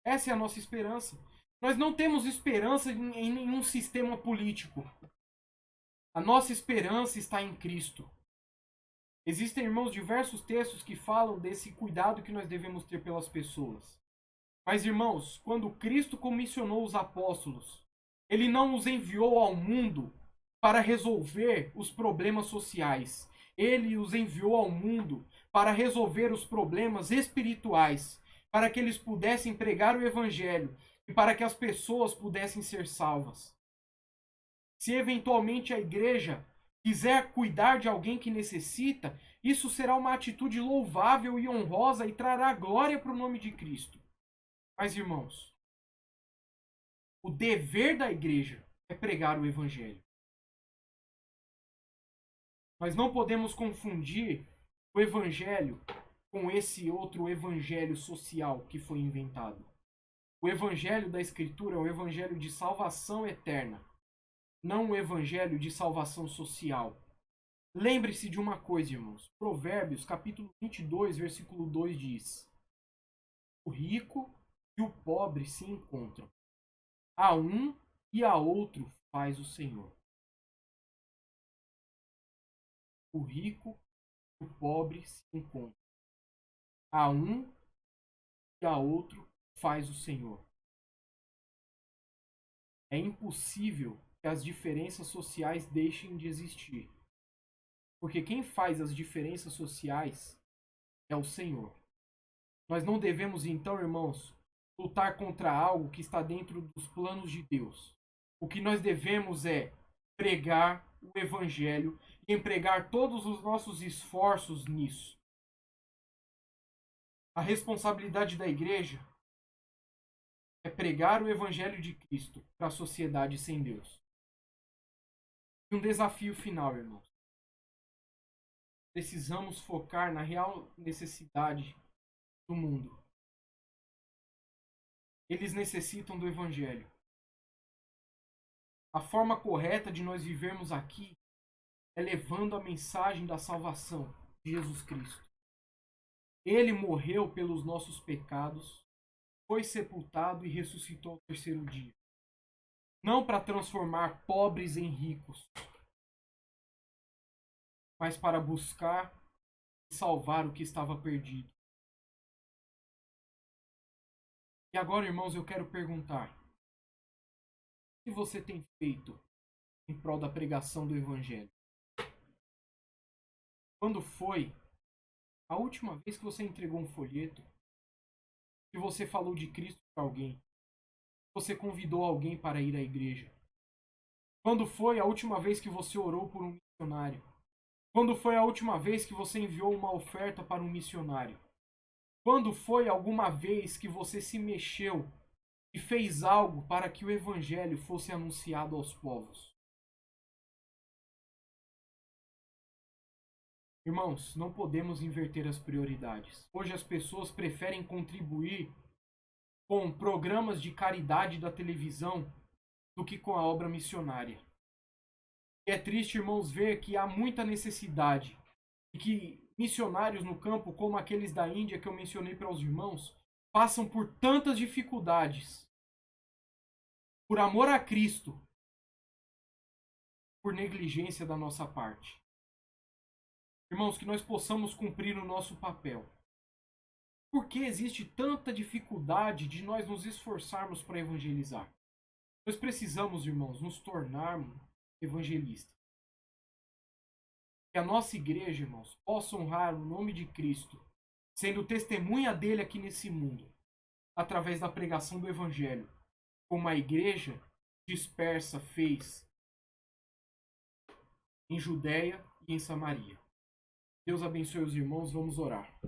Essa é a nossa esperança. Nós não temos esperança em nenhum sistema político. A nossa esperança está em Cristo. Existem, irmãos, diversos textos que falam desse cuidado que nós devemos ter pelas pessoas. Mas, irmãos, quando Cristo comissionou os apóstolos, ele não os enviou ao mundo para resolver os problemas sociais. Ele os enviou ao mundo para resolver os problemas espirituais, para que eles pudessem pregar o evangelho e para que as pessoas pudessem ser salvas. Se eventualmente a igreja quiser cuidar de alguém que necessita, isso será uma atitude louvável e honrosa e trará glória para o nome de Cristo. Mas, irmãos, o dever da igreja é pregar o evangelho. Nós não podemos confundir o evangelho com esse outro evangelho social que foi inventado. O evangelho da Escritura é o evangelho de salvação eterna, não o evangelho de salvação social. Lembre-se de uma coisa, irmãos. Provérbios, capítulo 22, versículo 2 diz: o rico e o pobre se encontram. A um e a outro faz o Senhor. O rico e o pobre se encontram. A um e a outro faz o Senhor. É impossível que as diferenças sociais deixem de existir. Porque quem faz as diferenças sociais é o Senhor. Nós não devemos, então, irmãos, lutar contra algo que está dentro dos planos de Deus. O que nós devemos é pregar o Evangelho e empregar todos os nossos esforços nisso. A responsabilidade da igreja é pregar o Evangelho de Cristo para a sociedade sem Deus. E um desafio final, irmãos. Precisamos focar na real necessidade do mundo. Eles necessitam do Evangelho. A forma correta de nós vivermos aqui é levando a mensagem da salvação de Jesus Cristo. Ele morreu pelos nossos pecados, foi sepultado e ressuscitou ao terceiro dia. Não para transformar pobres em ricos, mas para buscar e salvar o que estava perdido. E agora, irmãos, eu quero perguntar: o que você tem feito em prol da pregação do Evangelho? Quando foi a última vez que você entregou um folheto? Que você falou de Cristo para alguém? Você convidou alguém para ir à igreja? Quando foi a última vez que você orou por um missionário? Quando foi a última vez que você enviou uma oferta para um missionário? Quando foi alguma vez que você se mexeu e fez algo para que o evangelho fosse anunciado aos povos? Irmãos, não podemos inverter as prioridades. Hoje as pessoas preferem contribuir com programas de caridade da televisão do que com a obra missionária. É triste, irmãos, ver que há muita necessidade e que missionários no campo, como aqueles da Índia que eu mencionei para os irmãos, passam por tantas dificuldades, por amor a Cristo, por negligência da nossa parte. Irmãos, que nós possamos cumprir o nosso papel. Por que existe tanta dificuldade de nós nos esforçarmos para evangelizar? Nós precisamos, irmãos, nos tornarmos evangelistas. Que a nossa igreja, irmãos, possa honrar o nome de Cristo, sendo testemunha dele aqui nesse mundo, através da pregação do Evangelho, como a igreja dispersa fez em Judéia e em Samaria. Deus abençoe os irmãos, vamos orar.